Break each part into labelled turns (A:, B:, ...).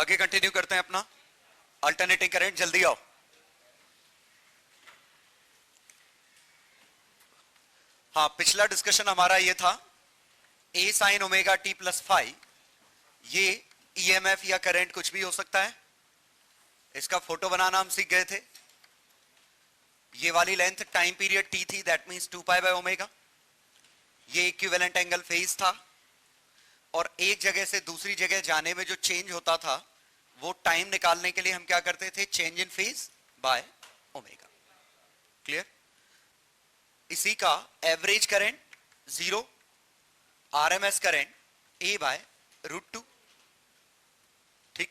A: आगे कंटिन्यू करते हैं अपना अल्टरनेटिंग करंट। जल्दी आओ। हाँ, पिछला डिस्कशन हमारा ये था A sine omega T plus phi, ये ईएमएफ या करंट कुछ भी हो सकता है। इसका फोटो बनाना हम सीख गए थे। ये वाली लेंथ टाइम पीरियड टी थी, that means 2 pi by omega. ये इक्विवेलेंट एंगल फेज था, और एक जगह से दूसरी जगह जाने में जो चेंज होता था वो टाइम निकालने के लिए हम क्या करते थे, change in phase by omega. Clear? इसी का एवरेज करंट 0, आरएमएस करंट ए बाय √2। ठीक।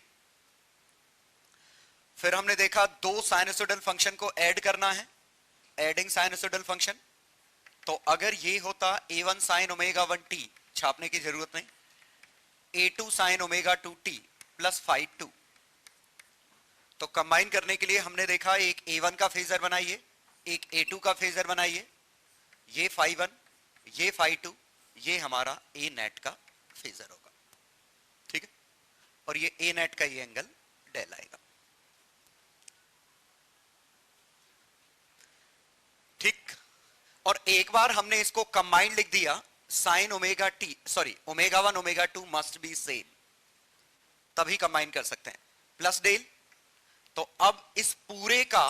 A: फिर हमने देखा दो साइनसोइडल फंक्शन को ऐड करना है, एडिंग साइनसोइडल फंक्शन। तो अगर ये होता a1 साइन ओमेगा 1t, छापने की जरूरत नहीं, a2 sine omega 2t plus phi 2, तो कंबाइन करने के लिए हमने देखा एक a1 का फेजर बनाइए, एक a2 का फेजर बनाइए, ये फाई 1, ये फाई 2, ये हमारा a नेट का फेजर होगा। ठीक है? और ये a नेट का ये एंगल डेल आएगा। ठीक। और एक बार हमने इसको कंबाइंड लिख दिया, sign omega T, sorry omega 1 omega 2 must be same, तभी कंबाइन कर सकते हैं, प्लस डेल। तो अब इस पूरे का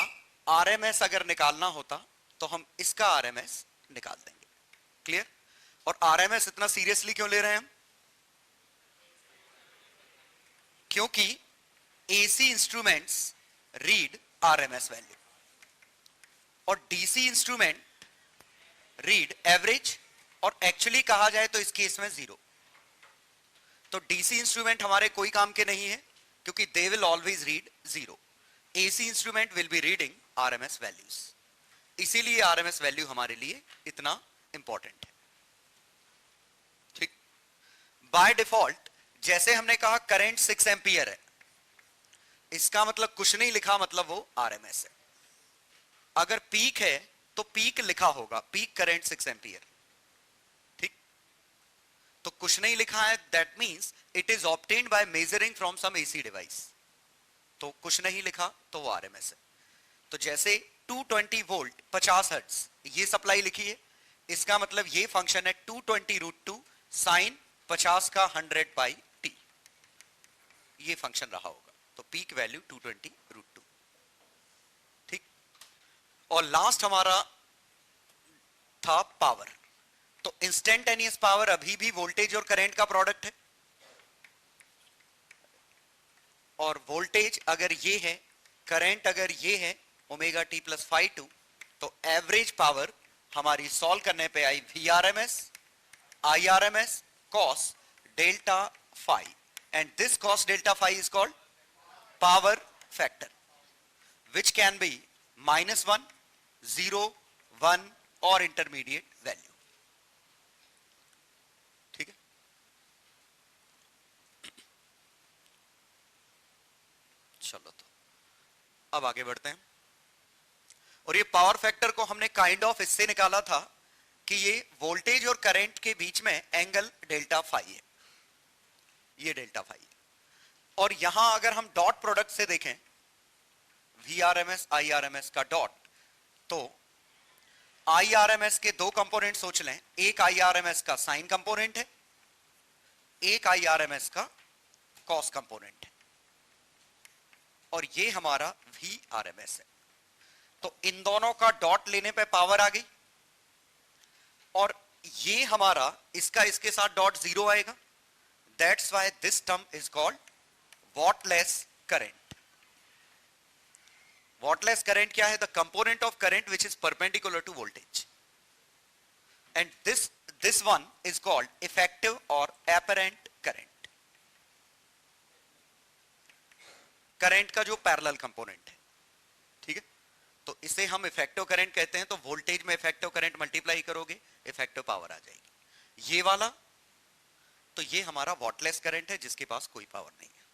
A: आरएमएस अगर निकालना होता तो हम इसका आरएमएस निकाल देंगे। क्लियर? और आरएमएस इतना सीरियसली क्यों ले रहे हैं हम? क्योंकि AC instruments read RMS value और डीसी इंस्ट्रूमेंट रीड एवरेज, और एक्चुअली कहा जाए तो इस केस में 0। तो डीसी इंस्ट्रूमेंट हमारे कोई काम के नहीं है क्योंकि they will always read 0। AC instrument will be reading RMS values, इसीलिए आरएमएस वैल्यू हमारे लिए इतना इंपॉर्टेंट है। ठीक। बाय डिफॉल्ट जैसे हमने कहा करंट 6 एंपियर है, इसका मतलब कुछ नहीं लिखा, मतलब वो आरएमएस है। अगर पीक है तो पीक लिखा होगा, पीक करंट 6 एंपियर। ठीक। तो कुछ नहीं लिखा है, that means it is obtained by measuring from some AC device. तो कुछ नहीं लिखा तो वो आरएमएस है। तो जैसे 220 वोल्ट 50 हर्ट्ज ये सप्लाई लिखी है, इसका मतलब ये फंक्शन है 220√2 साइन 50 का 100 पाई टी, ये फंक्शन रहा होगा। तो पीक वैल्यू 220√2। ठीक। और लास्ट हमारा था पावर। तो इंस्टेंटेनियस पावर अभी भी वोल्टेज और करंट का प्रोडक्ट है, और वोल्टेज अगर ये है, करंट अगर ये है ओमेगा टी प्लस फाई 2, तो एवरेज पावर हमारी सॉल्व करने पे आई VRMS IRMS cos delta phi, and this cos delta phi is called power factor, which can be -1, 0, 1 और इंटरमीडिएट वैल्यू। ठीक है? चलो तो अब आगे बढ़ते हैं। और ये पावर फैक्टर को हमने काइंड ऑफ इससे निकाला था कि ये वोल्टेज और करंट के बीच में एंगल डेल्टा फाई है, ये डेल्टा फाई है। और यहां अगर हम डॉट प्रोडक्ट से देखें VRMS IRMS का डॉट, तो IRMS के दो कंपोनेंट सोच लें, एक IRMS का साइन कंपोनेंट है, एक IRMS का कॉस कंपोनेंट है, और ये हमारा VRMS है। तो इन दोनों का डॉट लेने पे पावर आ गई, और ये हमारा इसका इसके साथ डॉट 0 आएगा, that's why this term is called wattless current. Wattless current क्या है? The component of current which is perpendicular to voltage, and this one is called effective और एपरेंट करंट। करंट का जो पैरेलल कंपोनेंट है। ठीक है? तो इसे हम इफेक्टिव करंट कहते हैं। तो वोल्टेज में इफेक्टिव करंट मल्टीप्लाई करोगे, इफेक्टिव पावर आ जाएगी। ये वाला, तो ये हमारा वॉटलेस करंट है जिसके पास कोई पावर नहीं है।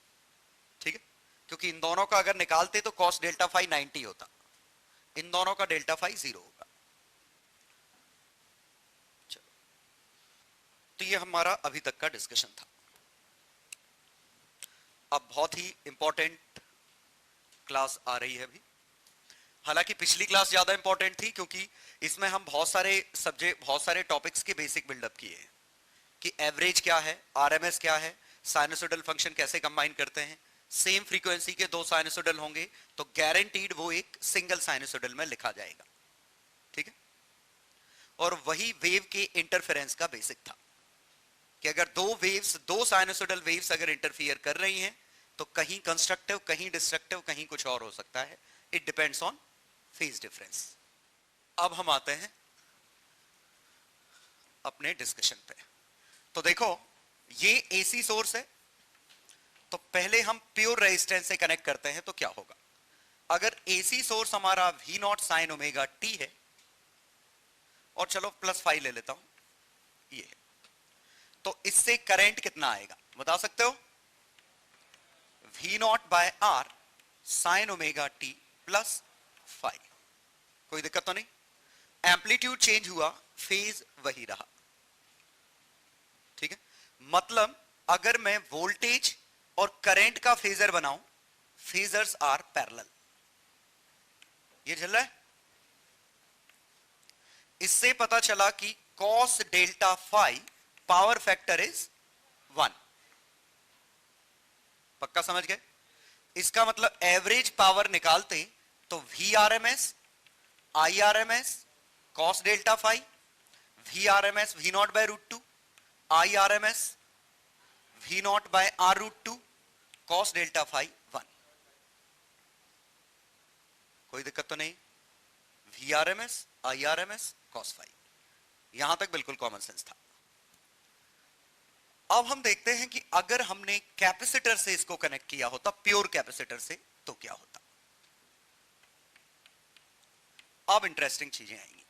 A: ठीक है? क्योंकि इन दोनों का अगर निकालते तो cos डेल्टा फाई 90 होता, इन दोनों का डेल्टा फाई 0 होगा। चलो, तो ये हमारा अभी तक का डिस्कशन था। अब बहुत ही इंपॉर्टेंट क्लास आ रही है अभी। हालांकि पिछली क्लास ज्यादा इंपॉर्टेंट थी क्योंकि इसमें हम बहुत सारे टॉपिक्स के बेसिक बिल्डअप किए हैं कि एवरेज क्या है, आरएमएस क्या है, साइनसोइडल फंक्शन कैसे कंबाइन करते हैं। सेम फ्रीक्वेंसी के दो साइनसोइडल होंगे तो गारंटीड वो एक सिंगल साइनसोइडल में लिखा जाएगा, ठीक है। और वही वेव के इंटरफेरेंस का बेसिक था कि अगर दो साइनसोइडल वेव्स अगर इंटरफियर कर रही हैं तो कहीं कंस्ट्रक्टिव, कहीं डिस्ट्रक्टिव, कहीं कुछ और हो सकता है। It depends on phase difference. अब हम आते हैं अपने डिस्कशन पे। तो देखो ये एसी सोर्स है, तो पहले हम प्योर रेजिस्टेंस से कनेक्ट करते हैं तो क्या होगा। अगर एसी सोर्स हमारा V naught sine omega T है, और चलो +5 ले लेता हूं ये है, तो इससे करंट कितना आएगा बता सकते हो? V naught by R sine omega T +5। कोई दिक्कत तो नहीं? एम्पलीट्यूड चेंज हुआ, फेज वही रहा, ठीक है। मतलब अगर मैं वोल्टेज और करंट का फेजर बनाऊं, फेजर्स आर पैरेलल। ये चल रहा है। इससे पता चला कि cos delta phi power factor is 1। पक्का समझ गए? इसका मतलब एवरेज पावर निकालते तो V R M S I R M S cos delta phi, V R M S V naught by √2, I R M S V naught by r√2 cos delta phi 1। कोई दिक्कत तो नहीं? V R M S I R M S cos phi, यहां तक बिल्कुल common sense था। अब हम देखते हैं कि अगर हमने कैपेसिटर से इसको कनेक्ट किया होता, प्योर कैपेसिटर से, तो क्या होता। अब इंटरेस्टिंग चीजें आएंगी।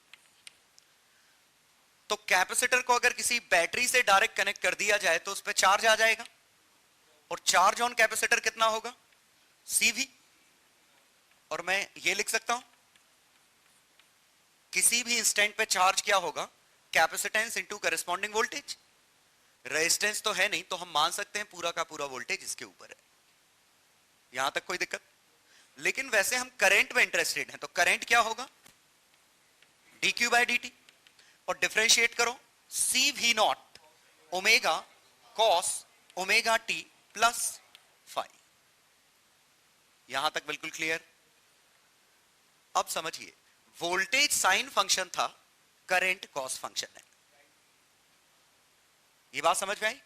A: तो कैपेसिटर को अगर किसी बैटरी से डायरेक्ट कनेक्ट कर दिया जाए तो उस पर चार्ज आ जाएगा, और चार्ज ऑन कैपेसिटर कितना होगा? CV। और मैं ये लिख सकता हूं किसी भी इंस्टेंट पे चार्ज क्या होगा? Capacitance into corresponding voltage. Resistance तो है नहीं, तो हम मान सकते हैं पूरा का पूरा वोल्टेज इसके ऊपर है। यहां तक कोई दिक्कत? लेकिन वैसे हम करंट में इंटरेस्टेड हैं, तो करंट क्या होगा? dq by dt। और डिफरेंशिएट करो, C V naught omega cos omega T +5। यहां तक बिल्कुल क्लियर? अब समझिए, वोल्टेज साइन फंक्शन था, करंट कॉस फंक्शन है। ये बात समझ में आई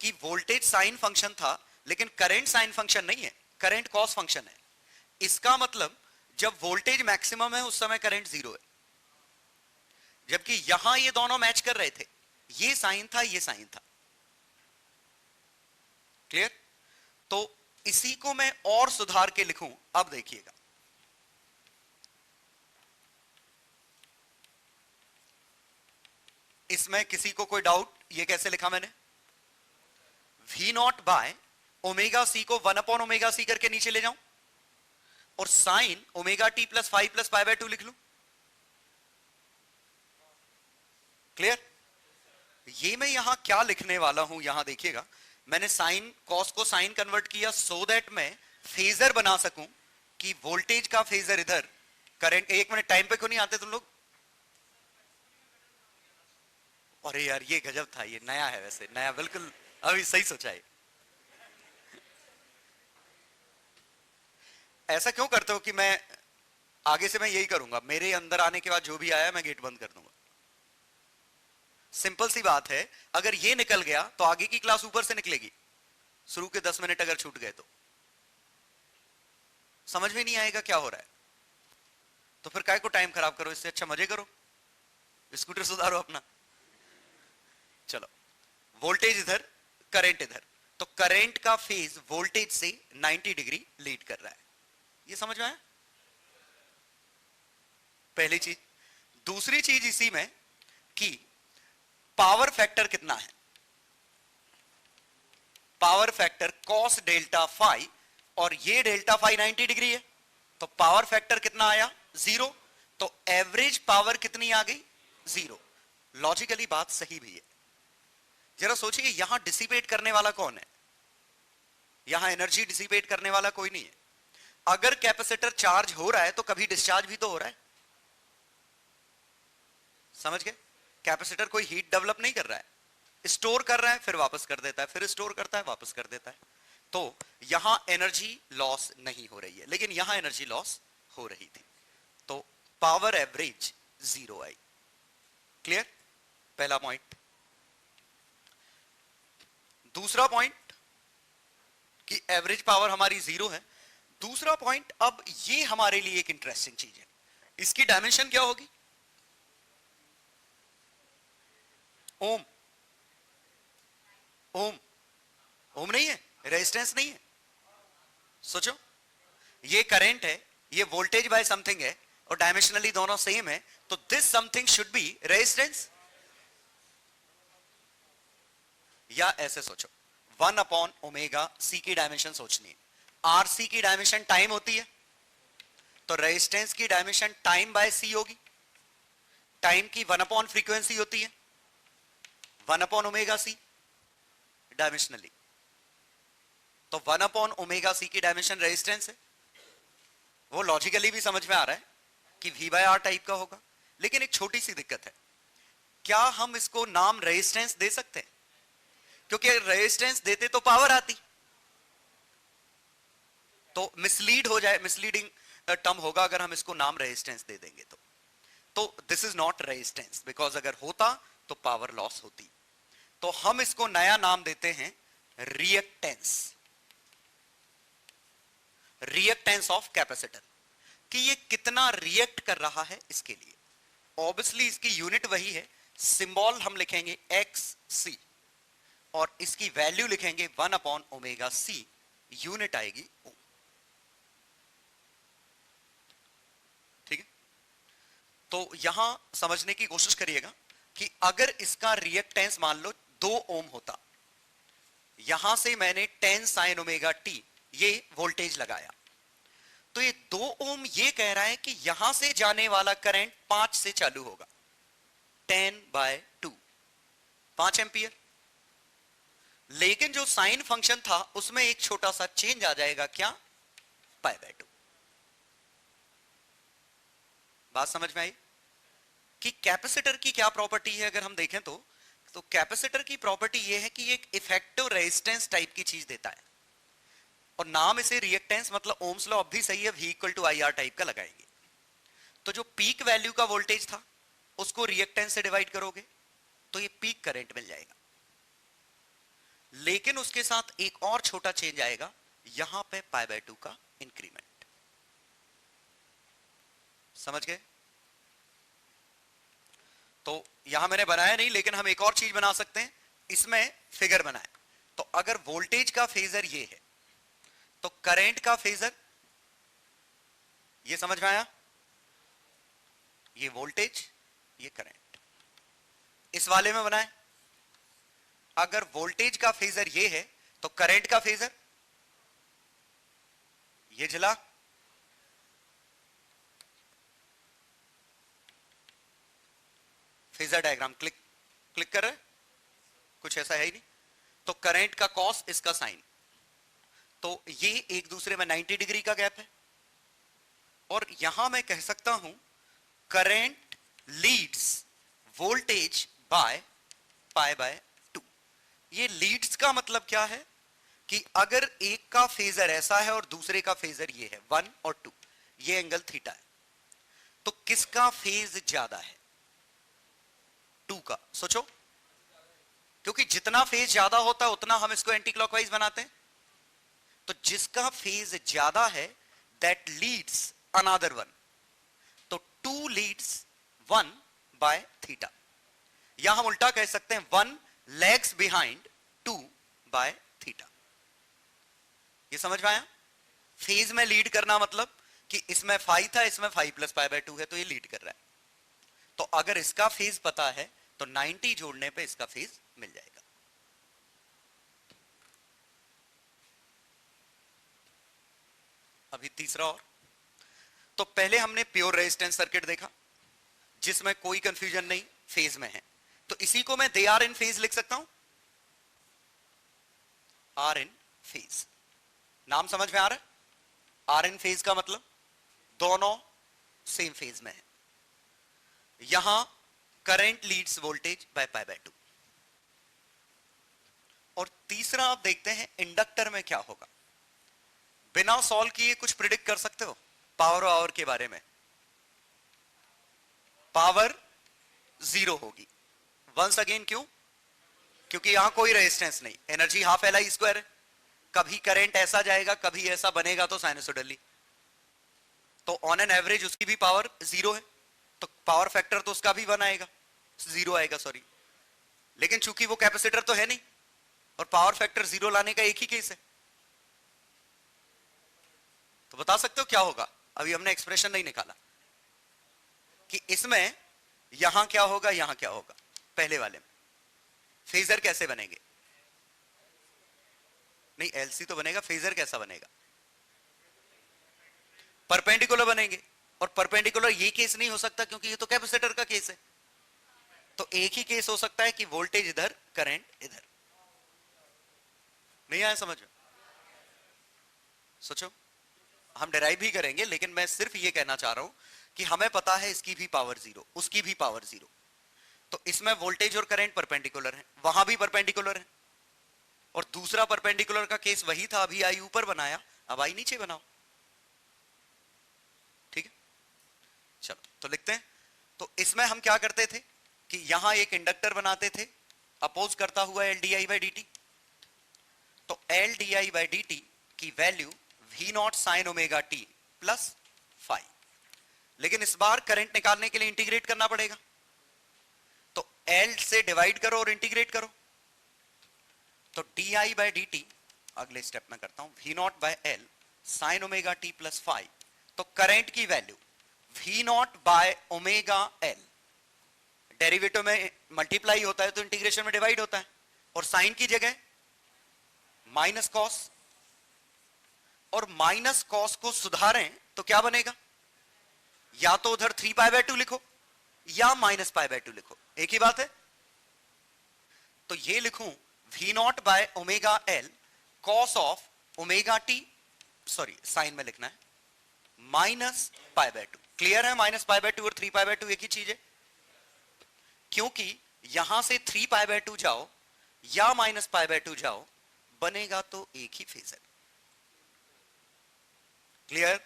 A: कि वोल्टेज साइन फंक्शन था लेकिन करंट साइन फंक्शन नहीं है, करंट कॉस फंक्शन है। इसका मतलब जब वोल्टेज मैक्सिमम है उस समय करंट 0 है, जबकि यहां ये दोनों मैच कर रहे थे, ये साइन था, ये साइन था। क्लियर? तो इसी को मैं और सुधार के लिखूं। अब देखिएगा, इसमें किसी को कोई डाउट? ये कैसे लिखा मैंने? V naught by omega C को 1/ओमेगा सी करके नीचे ले जाऊं, और साइन ओमेगा टी +5 +π/2 लिख लूं। क्लियर? ये मैं यहां क्या लिखने वाला हूं, यहां देखिएगा, मैंने साइन कॉस को साइन कन्वर्ट किया सो दैट मैं फेजर बना सकूं कि वोल्टेज का फेजर इधर, करंट। एक मिनट, टाइम पे क्यों नहीं आते तुम लोग? अरे यार ये गजब था, ये नया है, वैसे नया, बिल्कुल अभी सही सोचा है। ऐसा क्यों करते हो कि मैं आगे से मैं यही करूंगा, मेरे अंदर आने के बाद जो भी आया मैं गेट बंद कर दूंगा। सिंपल सी बात है, अगर ये निकल गया तो आगे की क्लास ऊपर से निकलेगी। शुरू के 10 मिनट अगर छूट गए तो समझ में नहीं आएगा क्या हो रहा है। तो फिर काय को टाइम खराब करो, इससे अच्छा मजे करो, स्कूटर सुधारो अपना। चलो, वोल्टेज इधर, करंट इधर, तो करंट का फेज वोल्टेज से 90 डिग्री लीड कर रहा है। ये समझ में आया? पहली चीज। दूसरी चीज इसी में कि पावर फैक्टर कितना है। Power factor cos delta phi, और ये डेल्टा फाई 90 डिग्री है, तो पावर फैक्टर कितना आया? 0। तो एवरेज पावर कितनी आ गई? 0। लॉजिकली बात सही भी है। जरा सोचिए, यहां डिसिपेट करने वाला कौन है? यहां एनर्जी डिसिपेट करने वाला कोई नहीं है। अगर कैपेसिटर चार्ज हो रहा है तो कभी डिस्चार्ज भी तो हो रहा है, समझ गए? कैपेसिटर कोई हीट डेवलप नहीं कर रहा है, स्टोर कर रहा है फिर वापस कर देता है, फिर स्टोर करता है वापस कर देता है। तो यहां एनर्जी लॉस नहीं हो रही है, लेकिन यहां एनर्जी लॉस हो रही थी, तो पावर एवरेज 0 आई। क्लियर? पहला पॉइंट। दूसरा पॉइंट कि एवरेज पावर हमारी 0 है। दूसरा पॉइंट, अब ये हमारे लिए एक इंटरेस्टिंग चीज है, इसकी डायमेंशन क्या होगी? ओम। ओम, ओम नहीं है, रेजिस्टेंस नहीं है। सोचो, ये करंट है, ये वोल्टेज बाय समथिंग है, और डायमेंशनली दोनों सेम है, तो this something should be resistance. या ऐसे सोचो, 1 अपॉन ओमेगा सी की डायमेंशन सोचनी है। आरसी की डायमेंशन टाइम होती है, तो रेजिस्टेंस की डायमेंशन टाइम बाय सी होगी। टाइम की 1 अपॉन फ्रीक्वेंसी होती है, 1 अपॉन ओमेगा सी डायमेंशनली, तो 1 अपॉन ओमेगा सी की डायमेंशन रेजिस्टेंस है। वो लॉजिकली भी समझ में आ रहा है कि V बाय आर टाइप का होगा, लेकिन एक छोटी सी दिक्कत है, क्या हम इसको नाम रेजिस्टेंस दे सकते हैं? क्योंकि अगर रेजिस्टेंस देते तो पावर आती, तो मिसलीड हो जाए, मिसलीडिंग टर्म होगा अगर हम इसको नाम रेजिस्टेंस दे देंगे तो this is not resistance, because अगर होता तो पावर लॉस होती। तो हम इसको नया नाम देते हैं रिएक्टेंस, रिएक्टेंस ऑफ कैपेसिटर, कि ये कितना रिएक्ट कर रहा है इसके लिए। ऑब्वियसली इसकी यूनिट वही है, सिंबल हम लिखेंगे एक्स सी, और इसकी वैल्यू लिखेंगे 1 अपॉन ओमेगा सी, यूनिट आएगी ओम। ठीक है? तो यहां समझने की कोशिश करिएगा कि अगर इसका रिएक्टेंस मान लो 2 ओम होता, यहां से मैंने 10 साइन ओमेगा टी ये वोल्टेज लगाया, तो ये 2 ओम ये कह रहा है कि यहां से जाने वाला करंट 5 से चालू होगा, 10/2, 5 एंपियर। लेकिन जो साइन फंक्शन था उसमें एक छोटा सा चेंज आ जाएगा, क्या? π/2। बात समझ में आई कि कैपेसिटर की क्या प्रॉपर्टी है? अगर हम देखें तो कैपेसिटर की प्रॉपर्टी यह है कि एक इफेक्टिव रेजिस्टेंस टाइप की चीज देता है, और नाम इसे रिएक्टेंस, मतलब ओम्स लॉ अब भी सही है, V = IR टाइप का लगाएंगे। तो जो पीक वैल्यू का वोल्टेज था उसको रिएक्टेंस से डिवाइड करोगे तो ये पीक करंट मिल जाएगा। लेकिन उसके साथ एक और छोटा चेंज आएगा, यहां पे π/2 का इंक्रीमेंट। समझ गए? तो यहां मैंने बनाया नहीं, लेकिन हम एक और चीज बना सकते हैं, इसमें फिगर बनाए। तो अगर वोल्टेज का फेजर ये है, तो करंट का फेजर ये समझ में आया? ये वोल्टेज, ये करंट, इस वाले में बनाए। अगर वोल्टेज का फेजर ये है तो करंट का फेजर ये जला, फेजर डायग्राम क्लिक कर रहे, कुछ ऐसा है ही नहीं। तो करंट का कॉस, इसका साइन, तो ये एक दूसरे में 90 डिग्री का गैप है। और यहां मैं कह सकता हूं करंट लीड्स वोल्टेज बाय π/2। ये लीड्स का मतलब क्या है कि अगर एक का फेजर ऐसा है और दूसरे का फेजर ये है 1 और 2, ये एंगल थीटा है, तो किसका फेज ज्यादा है? 2 का। सोचो, क्योंकि जितना फेज ज्यादा होता है उतना हम इसको एंटी क्लॉकवाइज बनाते हैं, तो जिसका फेज ज्यादा है दैट लीड्स अनदर वन, तो 2 लीड्स 1 बाय थीटा, या हम उल्टा कह सकते हैं 1 लैग्स बिहाइंड 2 बाय थीटा। ये समझ में आया? फेज में लीड करना मतलब कि इसमें फाई था, इसमें फाई प्लस π/2 है, तो ये लीड कर रहा है। तो अगर इसका फेज पता है तो 90 जोड़ने पे इसका फेज मिल जाएगा। अभी तीसरा और, तो पहले हमने प्योर रेजिस्टेंस सर्किट देखा जिसमें कोई कंफ्यूजन नहीं, फेज में है, तो इसी को मैं दे आर इन फेज लिख सकता हूं, आर इन फेज। नाम समझ में आ रहा है? आर इन फेज का मतलब दोनों सेम फेज में है। यहां current Leeds voltage bye pi by 2। और तीसरा आप देखते हैं इंडक्टर में क्या होगा। बिना सॉल्व किए कुछ प्रिडिक्ट कर सकते हो पावर आवर के बारे में? पावर जीरो होगी। वंस अगेन क्यों? क्योंकि यहां कोई रेजिस्टेंस नहीं, energy half L I square है। कभी करंट ऐसा जाएगा, कभी ऐसा बनेगा तो साइनसोइडली, तो ऑन एन एवरेज उसकी भी पावर जीरो है, तो पावर फैक्टर तो उसका भी 1 आएगा, जीरो आएगा सॉरी। लेकिन चूंकि वो कैपेसिटर तो है नहीं और पावर फैक्टर जीरो लाने का एक ही केस है, तो बता सकते हो क्या होगा? अभी हमने एक्सप्रेशन नहीं निकाला कि इसमें यहां क्या होगा, यहां क्या होगा। पहले वाले में फेजर कैसे बनेंगे? नहीं, एलसी तो बनेगा, फेजर कैसा बनेगा? परपेंडिकुलर बनेंगे। और परपेंडिकुलर ये केस नहीं हो सकता क्योंकि ये तो कैपेसिटर का केस है। तो एक ही केस हो सकता है कि वोल्टेज इधर, करंट इधर। नहीं आया समझ में? सोचो, हम डिराइव भी करेंगे, लेकिन मैं सिर्फ ये कहना चाह रहा हूं कि हमें पता है इसकी भी पावर जीरो, उसकी भी पावर जीरो, तो इसमें वोल्टेज और करंट परपेंडिकुलर है, वहां भी परपेंडिकुलर है। और दूसरा परपेंडिकुलर का केस वही था, अभी आई ऊपर बनाया, अब आई नीचे बनाओ। ठीक है, चलो तो लिखते हैं। तो इसमें हम क्या करते थे कि यहां एक इंडक्टर बनाते थे अपोज करता हुआ L D I by D T. तो L D I by D T की value V naught sine omega T plus five. लेकिन इस बार करंट निकालने के लिए इंटीग्रेट करना पड़ेगा, तो एल से डिवाइड करो और इंटीग्रेट करो। तो D I by D T अगले स्टेप में करता हूं, V naught by L sine omega T plus five. तो करंट की value V naught by omega L, derivative में मल्टीप्लाई होता है तो इंटीग्रेशन में डिवाइड होता है, और साइन की जगह माइनस कॉस, और माइनस कॉस को सुधारें तो क्या बनेगा? या तो उधर 3 पाई बाय 2 लिखो या माइनस पाई बाय 2 लिखो, एक ही बात है। तो ये लिखूं V naught by omega L cos of omega T, sorry sine में लिखना है, माइनस पाई बाय 2। क्लियर है? माइनस पाई बाय 2 और 3 पाई बाय 2 एक ही चीज है, क्योंकि यहां से 3 पाई बाय 2 जाओ या माइनस पाई बाय 2 जाओ, बनेगा तो एक ही फेजर। क्लियर?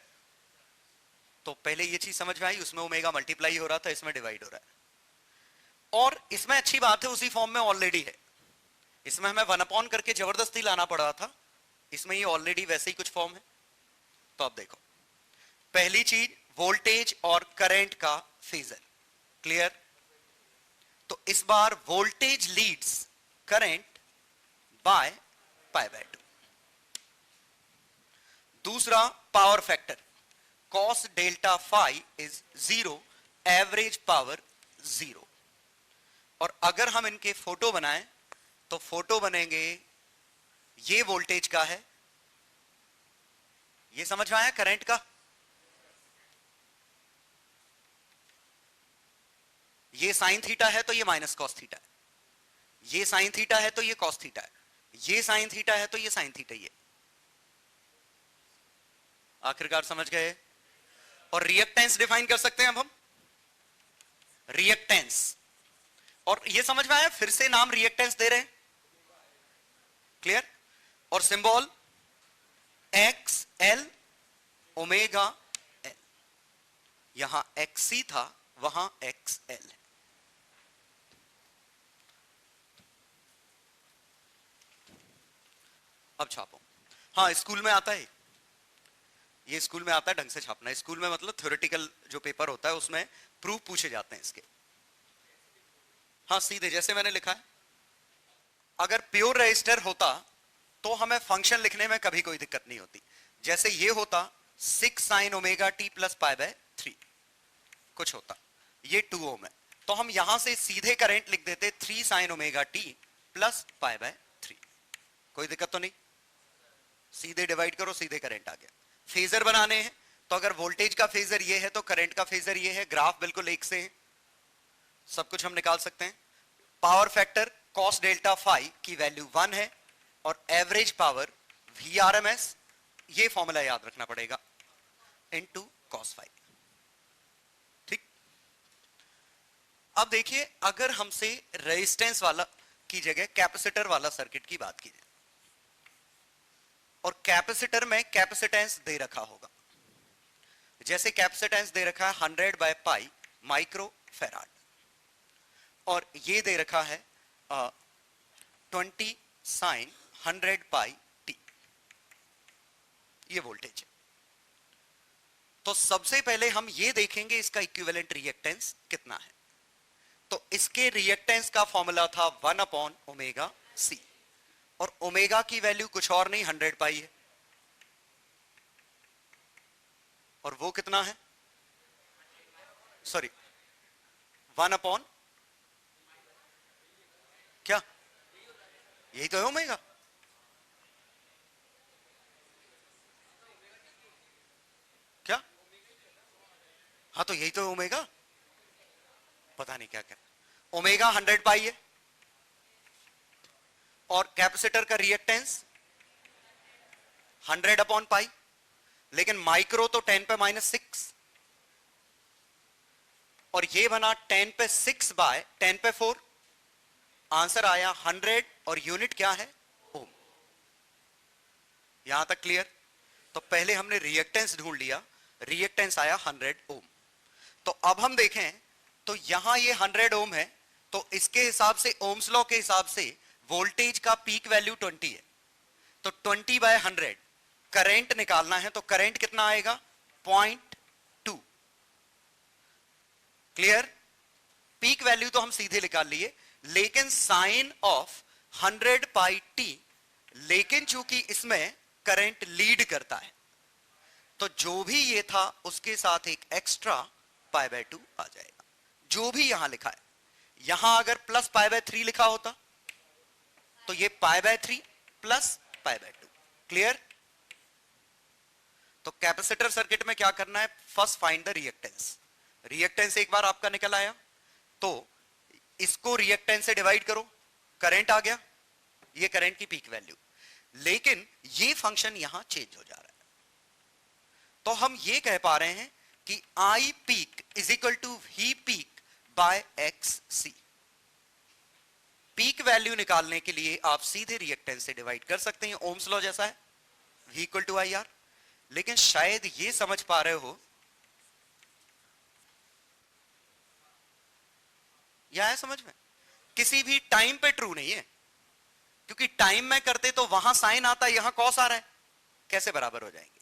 A: तो पहले ये चीज समझ में आई, उसमें ओमेगा मल्टीप्लाई हो रहा था, इसमें डिवाइड हो रहा है। और इसमें अच्छी बात है उसी फॉर्म में ऑलरेडी है, इसमें हमें 1 अपॉन करके जबरदस्ती लाना पड़ रहा था, इसमें ये ऑलरेडी वैसे ही कुछ फॉर्म है। तो अब देखो, पहली चीज वोल्टेज और करंट का फेजर। क्लियर? तो इस बार voltage leads current by pi by 2। दूसरा power factor cos delta phi is 0, average power 0। और अगर हम इनके फोटो बनाएं तो फोटो बनेंगे, ये वोल्टेज का है, ये समझ में आया? करंट का, ये साइन थीटा है तो ये माइनस कॉस थीटा है, ये साइन थीटा है तो ये कॉस थीटा है, ये साइन थीटा है तो ये साइन थीटा ही है। आखिरकार समझ गए? और रिएक्टेंस डिफाइन कर सकते हैं अब हम, रिएक्टेंस। और ये समझ में आया? फिर से नाम रिएक्टेंस दे रहे हैं। क्लियर? और symbol x L omega L, यहां एक्सी था वहां एक्स एल है। अब छापो। हाँ, स्कूल में आता है ये, स्कूल में आता है, ढंग से छापना है। स्कूल में मतलब थ्योरेटिकल जो पेपर होता है उसमें प्रूफ पूछे जाते हैं इसके। हाँ, सीधे जैसे मैंने लिखा है। अगर प्योर रजिस्टर होता तो हमें फंक्शन लिखने में कभी कोई दिक्कत नहीं होती। जैसे ये होता 6 sign omega T plus pi by 3 कुछ होता, ये 2 ओम है, तो हम यहां से सीधे करंट लिख देते 3 sign omega T plus pi by 3। कोई दिक्कत तो नहीं, सीधे डिवाइड करो, सीधे करंट आ गया। फेजर बनाने हैं तो अगर वोल्टेज का फेजर ये है तो करंट का फेजर ये है, ग्राफ बिल्कुल एक से है, सब कुछ हम निकाल सकते हैं। Power factor cos delta phi की वैल्यू 1 है और एवरेज पावर VRMS ये फॉर्मूला याद रखना पड़ेगा, इनटू cos फाई। ठीक। अब देखिए, अगर हमसे रेजिस्टेंस वाला की जगह कैपेसिटर वाला सर्किट की बात की जाए, और कैपेसिटर में कैपेसिटेंस दे रखा होगा, जैसे कैपेसिटेंस दे रखा है 100 बाय पाई माइक्रो फेराड, और ये दे रखा है 20 साइन 100 पाई टी, ये वोल्टेज है। तो सबसे पहले हम ये देखेंगे इसका इक्विवेलेंट रिएक्टेंस कितना है। तो इसके रिएक्टेंस का फॉर्मूला था 1 अपॉन ओमेगा सी, और ओमेगा की वैल्यू कुछ और नहीं 100 पाई है, और वो कितना है, सॉरी 1 अपॉन क्या, यही तो है ओमेगा। क्या, हाँ तो यही तो है ओमेगा, पता नहीं क्या क्या, ओमेगा 100 पाई है, और कैपेसिटर का रिएक्टेंस 100 अपॉन पाई, लेकिन माइक्रो तो 10 पे -6, और ये बना 10 पे 6 बाय 10 पे 4, आंसर आया 100, और यूनिट क्या है, ओम। यहां तक क्लियर। तो पहले हमने रिएक्टेंस ढूंढ लिया, रिएक्टेंस आया 100 ओम। तो अब हम देखें, तो यहां ये 100 ओम है, तो इसके हिसाब से ओम्स लॉ के हिसाब से वोल्टेज का पीक वैल्यू 20 है, तो 20 बाय 100 करंट निकालना है, तो करंट कितना आएगा, 0.2। क्लियर। पीक वैल्यू तो हम सीधे निकाल लिए, लेकिन साइन ऑफ 100 पाई टी, लेकिन चूंकि इसमें करंट लीड करता है, तो जो भी ये था उसके साथ एक एक्स्ट्रा पाई बाय 2 आ जाएगा, जो भी यहां लिखा है। यहां अगर प्लस पाई बाय 3 लिखा होता, तो ये pi by 3 plus pi by 2। Clear. तो कैपेसिटर सर्किट में क्या करना है, first find the reactance. Reactance एक बार आपका निकल आया, तो इसको रिएक्टेंस से डिवाइड करो, करंट आ गया, ये करंट की पीक वैल्यू। लेकिन ये फंक्शन यहां चेंज हो जा रहा है, तो हम ये कह पा रहे हैं कि I peak is equal to V peak by X C. Peak value निकालने के लिए आप सीधे रिएक्टेंस से डिवाइड कर सकते हैं, ओम्स लॉ जैसा है, V equal to I R. लेकिन शायद ये समझ पा रहे हो, यह है समझ में, किसी भी टाइम पे ट्रू नहीं है, क्योंकि टाइम में करते तो वहां साइन आता, यहां कॉस आ रहा है, कैसे बराबर हो जाएंगे।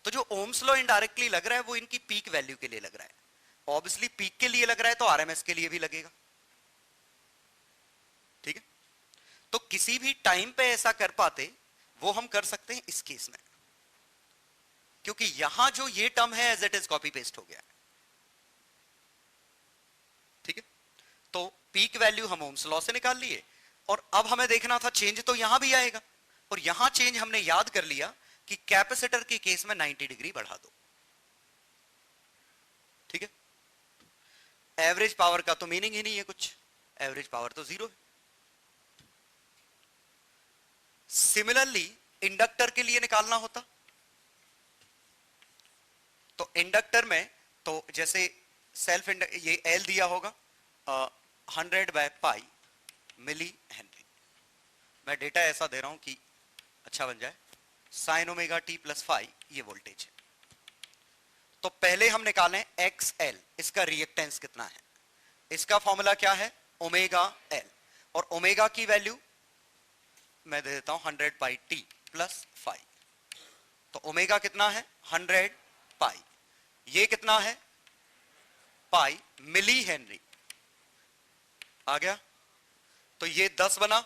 A: तो जो ओम्स लॉ इनडायरेक्टली लग रहा है वो इनकी पीक वैल्यू के लिए लग रहा है, ऑब्वियसली पीक के लिए लग रहा है तो आरएमएस के लिए भी लगेगा। ठीक है। तो किसी भी टाइम पे ऐसा कर पाते, वो हम कर सकते हैं इस केस में, क्योंकि यहां जो ये टर्म है as it is copy paste हो गया है। ठीक है। तो पीक वैल्यू हम ओम्स लॉ से निकाल लिए, और अब हमें देखना था चेंज तो यहां भी आएगा, और यहां चेंज हमने याद कर लिया कि कैपेसिटर के केस में 90 डिग्री बढ़ा दो। ठीक है। एवरेज पावर का तो मीनिंग ही नहीं है कुछ, एवरेज पावर तो 0 है। सिमिलरली इंडक्टर के लिए निकालना होता, तो इंडक्टर में तो जैसे सेल्फ ये एल दिया होगा 100 बाय पाई मिली हेनरी। मैं डेटा ऐसा दे रहा हूं कि अच्छा बन जाए, sine omega T plus phi ये वोल्टेज है। तो पहले हम निकालें एक्स एल, इसका रिएक्टेंस कितना है। इसका फॉर्मूला क्या है, ओमेगा एल, और ओमेगा की वैल्यू मैं दे देता हूं 100 पाई टी प्लस फाई। तो ओमेगा कितना है 100 पाई, ये कितना है पाई मिली हेनरी आ गया। तो ये 10 बना,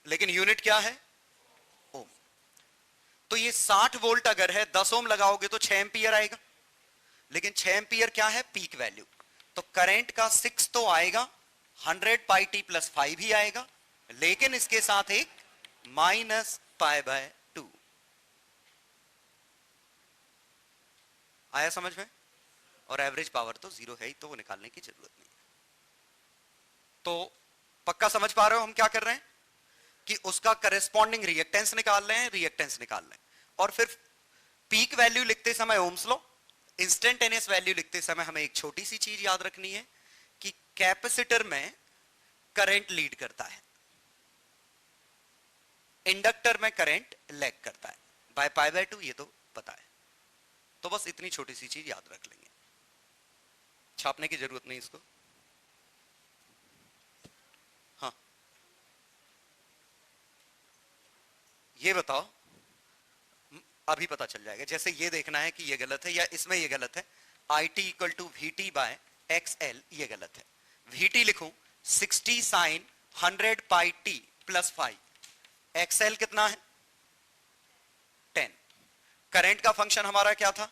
A: लेकिन यूनिट क्या है ओम। तो ये 60 वोल्ट अगर है, 10 ओम लगाओगे तो 6 एंपियर आएगा, लेकिन 6 एंपियर क्या है पीक वैल्यू। तो करंट का 6 तो आएगा, 100 पाई टी प्लस 5 भी आएगा, लेकिन इसके साथ एक माइनस पाई बाय 2 आया समझ में। और एवरेज पावर तो 0 है ही, तो वो निकालने की जरूरत नहीं है। तो पक्का समझ पा रहे हो हम क्या कर रहे हैं, कि उसका करेस्पॉन्डिंग रिएक्टेंस निकाल रहे हैं, रिएक्टेंस निकाल रहे हैं, और फिर पीक वैल्यू लिखते समय ओम्स लॉ, इंस्टेंटेनियस वैल्यू लिखते समय हमें एक छोटी सी चीज याद रखनी है कि कैपेसिटर में करंट लीड करता है, इंडक्टर में करंट लैग करता है बाय पाई बाय 2, ये तो पता है। तो बस इतनी छोटी सी चीज याद रख लेंगे, छापने की जरूरत नहीं इसको। हाँ, ये बताओ, अभी पता चल जाएगा। जैसे ये देखना है कि ये गलत है या इसमें ये गलत है। I T equal to V T by X L, ये गलत है। वी टी लिखूं 60 sine 100 pi T plus 5, X L कितना है 10। करंट का फंक्शन हमारा क्या था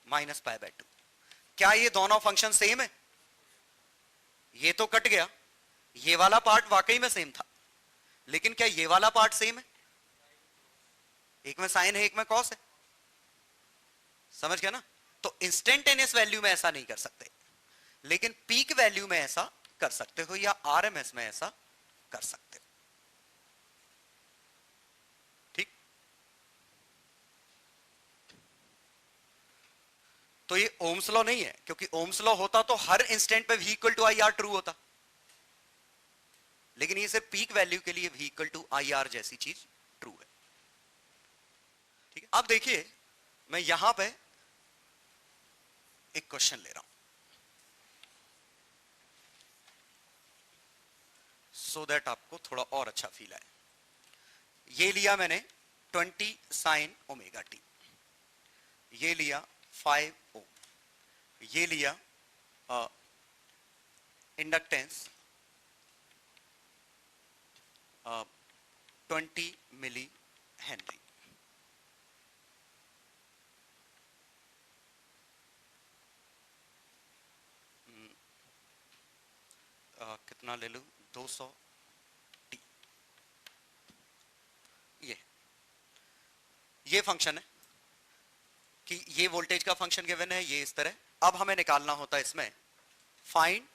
A: माइनस पाई बाय 2। क्या ये दोनों फंक्शन सेम है? ये तो कट गया, ये वाला पार्ट वाकई में सेम था, लेकिन क्या ये वाला पार्ट सेम है? एक में साइन है, एक में कॉस है, समझ गया ना? तो इंस्टेंटेनियस वैल्यू में ऐसा नहीं कर सकते, लेकिन पीक वैल्यू में ऐसा कर सकते हो या आरएमएस में ऐसा कर सकते हो। ठीक, तो ये ओम्स लॉ नहीं है, क्योंकि ओम्स लॉ होता तो हर इंस्टेंट पे V equal to I R true होता, लेकिन ये सिर्फ पीक वैल्यू के लिए V equal to I R जैसी चीज ट्रू है। ठीक है, अब देखिए मैं यहां पे एक क्वेश्चन ले रहा हूं सो दैट आपको थोड़ा और अच्छा फील आए। ये लिया मैंने 20 साइन ओमेगा टी, ये लिया 5 ओम, ये लिया इंडक्टेंस 20 मिली हेनरी। कितना ले लूं 200 टी। ये फंक्शन है कि ये वोल्टेज का फंक्शन गिवन है, ये इस तरह। अब हमें निकालना होता है इसमें find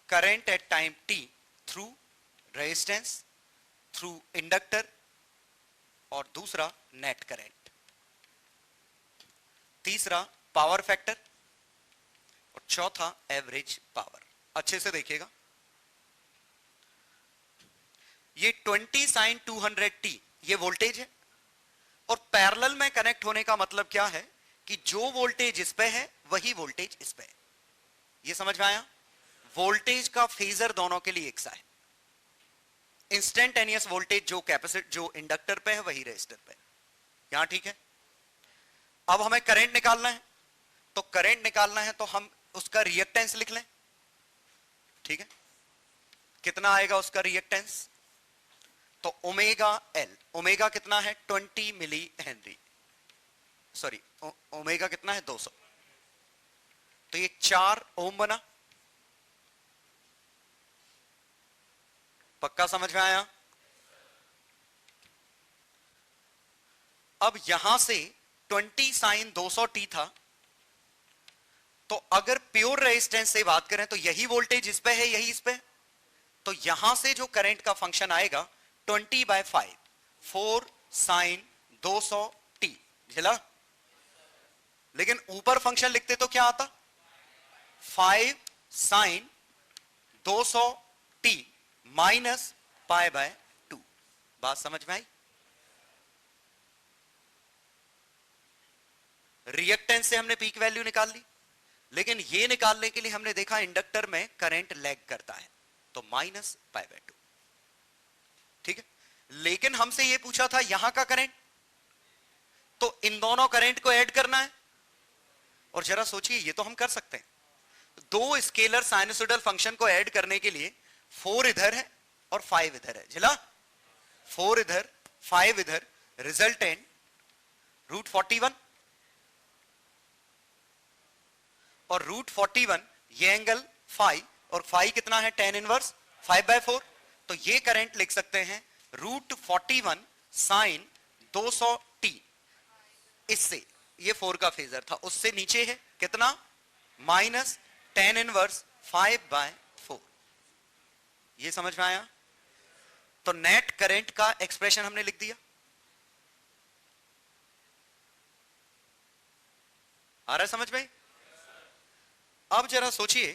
A: current at time T through resistance, through inductor, और दूसरा नेट करंट, तीसरा पावर फैक्टर, और चौथा एवरेज पावर। अच्छे से देखिएगा, ये 20 साइन 200 टी ये वोल्टेज है, और पैरेलल में कनेक्ट होने का मतलब क्या है कि जो वोल्टेज इस पे है वही वोल्टेज इस पे है। ये समझ में आया? वोल्टेज का फेजर दोनों के लिए एक सा है। इंस्टेंटेनियस वोल्टेज जो कैपेसिटर जो इंडक्टर पे है वही रेजिस्टर पे। यहां ठीक है? अब हमें करंट निकालना है, तो करंट निकालना है तो हम उसका रिएक्टेंस लिख लें। ठीक है, कितना आएगा उसका रिएक्टेंस? तो ओमेगा एल, ओमेगा कितना है 20 मिली हेनरी, सॉरी ओमेगा कितना है 200, तो ये 4 ओम बना। पक्का समझ में आया? अब यहां से 20 साइन 200 टी था, तो अगर प्योर रेजिस्टेंस से बात करें तो यही वोल्टेज इस पे है, यही इस पे है, तो यहां से जो करंट का फंक्शन आएगा 20/5 4 साइन 200 टी, झेला? लेकिन ऊपर फंक्शन लिखते तो क्या आता? 5 sine 200 T minus pi by 2। बात समझ में आई? रिएक्टेंस से हमने पीक वैल्यू निकाल ली, लेकिन ये निकालने के लिए हमने देखा इंडक्टर में करंट लैग करता है, तो माइनस पाई बाय 2। ठीक है, लेकिन हमसे ये पूछा था यहां का करंट, तो इन दोनों करंट को ऐड करना है। और जरा सोचिए, ये तो हम कर सकते हैं, दो स्केलर साइनसोइडल फंक्शन को ऐड करने के लिए 4 इधर है और 5 इधर है, झिला? 4 इधर 5 इधर, रिजल्टेंट √41, और √41 ये एंगल फाई, और फाई कितना है tan इनवर्स 5/4, तो ये करंट लिख सकते हैं √41 साइन 200 टी। इससे ये 4 का फेजर था, उससे नीचे है कितना माइनस tan इनवर्स 5/4। ये समझ में आया? तो नेट करंट का एक्सप्रेशन हमने लिख दिया। आ रहा है समझ में? अब जरा सोचिए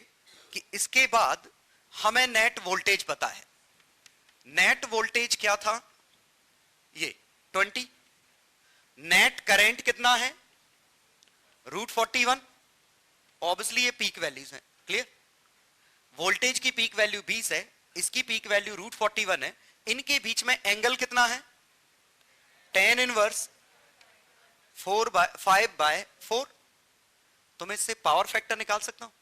A: कि इसके बाद हमें नेट वोल्टेज पता है। नेट वोल्टेज क्या था? ये 20। नेट करंट कितना है? √41। ऑब्वियसली ये पीक वैल्यूज हैं, क्लियर? वोल्टेज की पीक वैल्यू 20 है, इसकी पीक वैल्यू √41 है। इनके बीच में एंगल कितना है? tan inverse 5/4। तो मैं इससे पावर फैक्टर निकाल सकता हूं,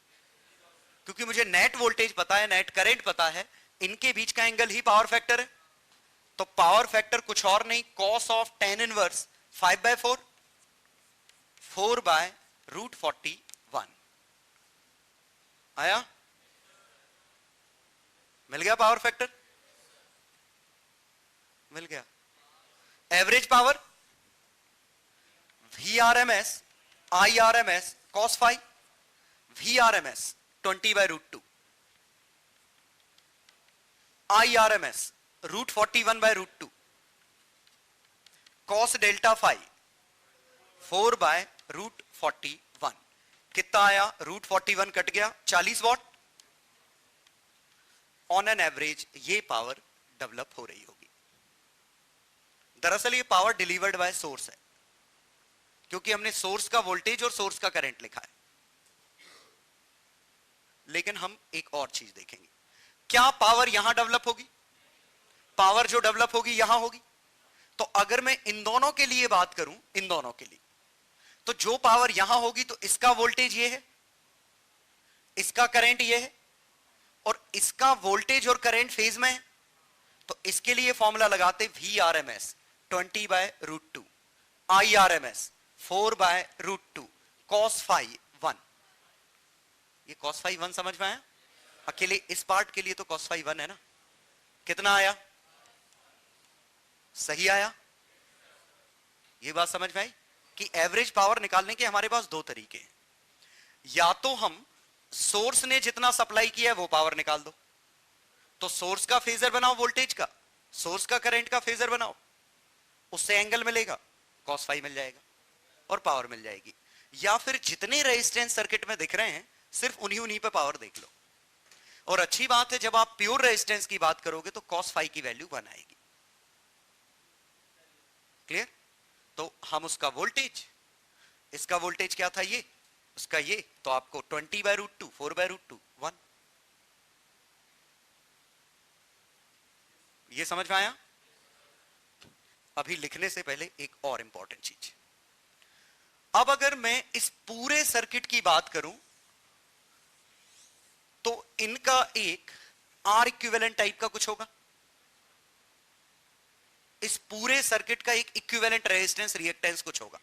A: क्योंकि मुझे नेट वोल्टेज पता है, नेट करंट पता है, इनके बीच का एंगल ही पावर फैक्टर है। तो पावर फैक्टर कुछ और नहीं, cos ऑफ tan इनवर्स 5/4, 4/√41 आया? मिल गया पावर फैक्टर? मिल गया। Average power VRMS IRMS cos phi, VRMS 20/√2, IRMS √41/√2, cos delta phi 4/√41। कितना आया? √41 कट गया, 40 वॉट। ऑन एन एवरेज ये पावर डेवलप हो रही होगी। दरअसल ये पावर डिलीवर्ड बाय सोर्स है, क्योंकि हमने सोर्स का वोल्टेज और सोर्स का करंट लिखा है। लेकिन हम एक और चीज देखेंगे, क्या पावर यहां डेवलप होगी? पावर जो डेवलप होगी यहां होगी। तो अगर मैं इन दोनों के लिए बात करूं, इन दोनों के लिए, तो जो पावर यहां होगी तो इसका वोल्टेज ये है, इसका करंट ये है, और इसका वोल्टेज और करंट फेज में है। तो इसके लिए फॉर्मूला लगाते VRMS 20/√2, IRMS 4/√2, cos phi 1। ये cos phi 1 समझ में आया? अकेले इस पार्ट के लिए तो cos phi 1 है ना। कितना आया? सही आया? ये बात समझ में आई कि एवरेज पावर निकालने के हमारे पास दो तरीके हैं। या तो हम सोर्स ने जितना सप्लाई किया है वो पावर निकाल दो, तो सोर्स का फेजर बनाओ, वोल्टेज का, सोर्स का करंट का फेजर बनाओ, उससे एंगल मिलेगा, cos phi मिल जाएगा और पावर मिल जाएगी। या फिर जितने रेजिस्टेंस सर्किट में दिख रहे हैं सिर्फ उन्हीं पे पावर देख लो। और अच्छी बात है, जब आप प्योर रेजिस्टेंस की बात करोगे तो cos phi की वैल्यू 1 आएगी। क्लियर? तो हम उसका वोल्टेज, इसका वोल्टेज क्या था ये, उसका ये, तो आपको 20/√2, 4/√2, 1। ये समझ में आया? अभी लिखने से पहले एक और इंपॉर्टेंट चीज, अब अगर मैं इस पूरे सर्किट की बात करूं तो इनका एक R इक्विवेलेंट टाइप का कुछ होगा। इस पूरे सर्किट का एक इक्विवेलेंट रेजिस्टेंस रिएक्टेंस कुछ होगा।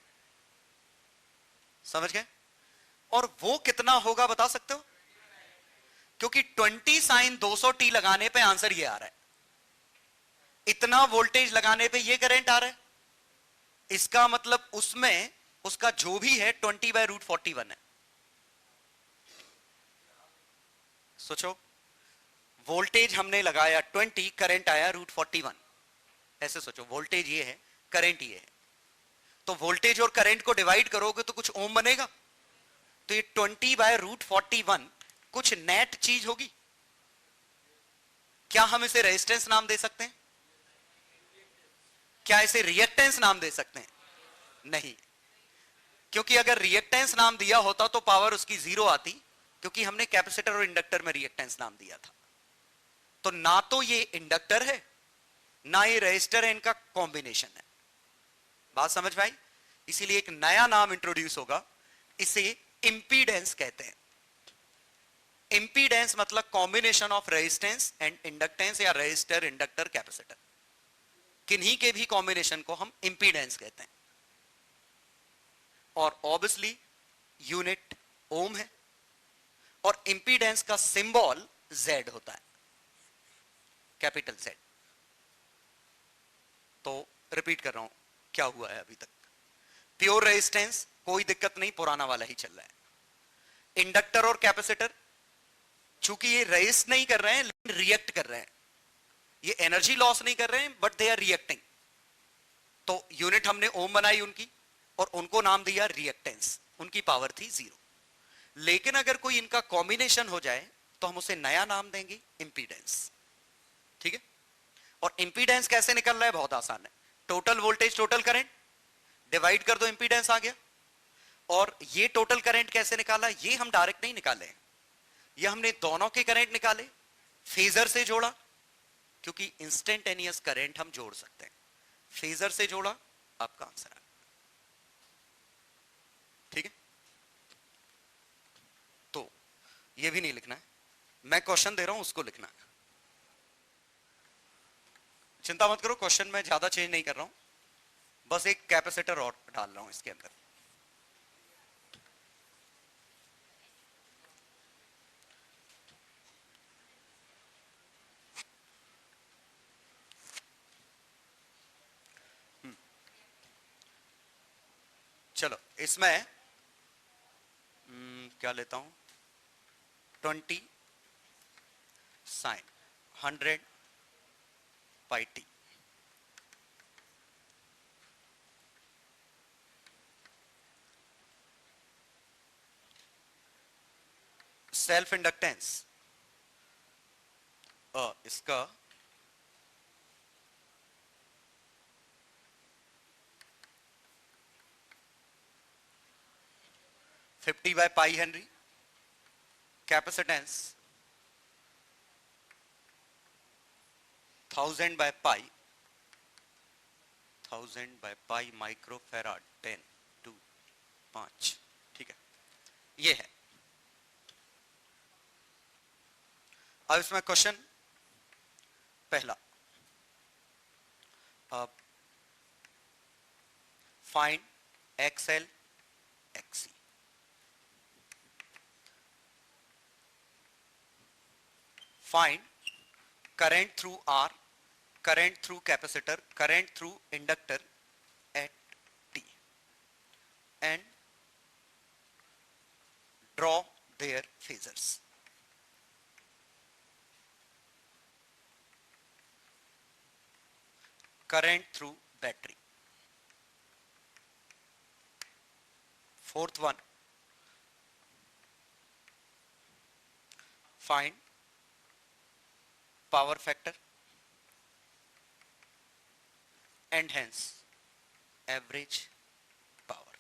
A: समझ गए? और वो कितना होगा बता सकते हो? क्योंकि 20 sin 200t लगाने पे आंसर ये आ रहा है, इतना वोल्टेज लगाने पे ये करंट आ रहा है, इसका मतलब उसमें उसका जो भी है 20/√41 है। सोचो, वोल्टेज हमने लगाया 20, करंट आया √41। ऐसे सोचो, वोल्टेज ये है, करंट ये है, तो वोल्टेज और करंट को डिवाइड करोगे तो कुछ ओम बनेगा। तो ये 20/√41 कुछ नेट चीज होगी। क्या हम इसे रेजिस्टेंस नाम दे सकते हैं? क्या इसे रिएक्टेंस नाम दे सकते हैं? नहीं, क्योंकि अगर रिएक्टेंस नाम दिया होता तो पावर उसकी 0 आती, क्योंकि हमने कैपेसिटर और इंडक्टर में रिएक्टेंस नाम दिया था। तो ना तो ये इंडक्टर है ना ये रेजिस्टर है, इनका कॉम्बिनेशन है। बात समझ में आई? इसीलिए एक नया नाम इंट्रोड्यूस होगा, इसे इंपीडेंस कहते हैं। इंपीडेंस मतलब combination of resistance and inductance, या रेजिस्टर इंडक्टर कैपेसिटर, किन्हीं के भी कॉम्बिनेशन को हम इंपीडेंस कहते हैं। और ऑब्वियसली यूनिट ओम है, और इंपीडेंस का सिंबल Z होता है, कैपिटल Z। तो रिपीट कर रहा हूं क्या हुआ है अभी तक। प्योर रेजिस्टेंस कोई दिक्कत नहीं, पुराना वाला ही चल रहा है। इंडक्टर और कैपेसिटर चूंकि ये रेजिस्ट नहीं कर रहे हैं लेकिन रिएक्ट कर रहे हैं, ये एनर्जी लॉस नहीं कर रहे हैं बट दे आर रिएक्टिंग। तो यूनिट हमने ओम बनाई उनकी और उनको नाम दिया रिएक्टेंस, उनकी पावर थी 0। लेकिन अगर कोई इनका कॉम्बिनेशन हो जाए तो हम उसे नया नाम देंगे इंपीडेंस। ठीक है, और इंपीडेंस कैसे निकल रहा है, बहुत आसान है। Total voltage total current divide कर दो, इंपीडेंस आ गया। और ये टोटल करंट कैसे निकाला, ये हम डायरेक्ट नहीं निकाले, ये हमने दोनों के करंट निकाले, फेजर से जोड़ा, क्योंकि इंस्टेंटेनियस करंट हम जोड़ सकते हैं, फेजर से जोड़ा, आपका आंसर आ। ठीक है, तो ये भी नहीं लिखना है, मैं क्वेश्चन दे रहा हूं उसको लिखना है। चिंता मत करो, क्वेश्चन में ज्यादा चेंज नहीं कर रहा हूं, बस एक कैपेसिटर और डाल रहा हूं इसके अंदर। चलो इसमें क्या लेता हूं, 20 sign 100 pi T. Self inductance इसका 50 by pi Henry, capacitance 1000 by pi, 1000 by pi micro farad, 10 2 5। ठीक है, ये है। अब इसमें क्वेश्चन पहला, find XL XC. Find current through R, current through capacitor, current through inductor at T and draw their phasors. current through battery. Fourth one, find power factor and hence average power.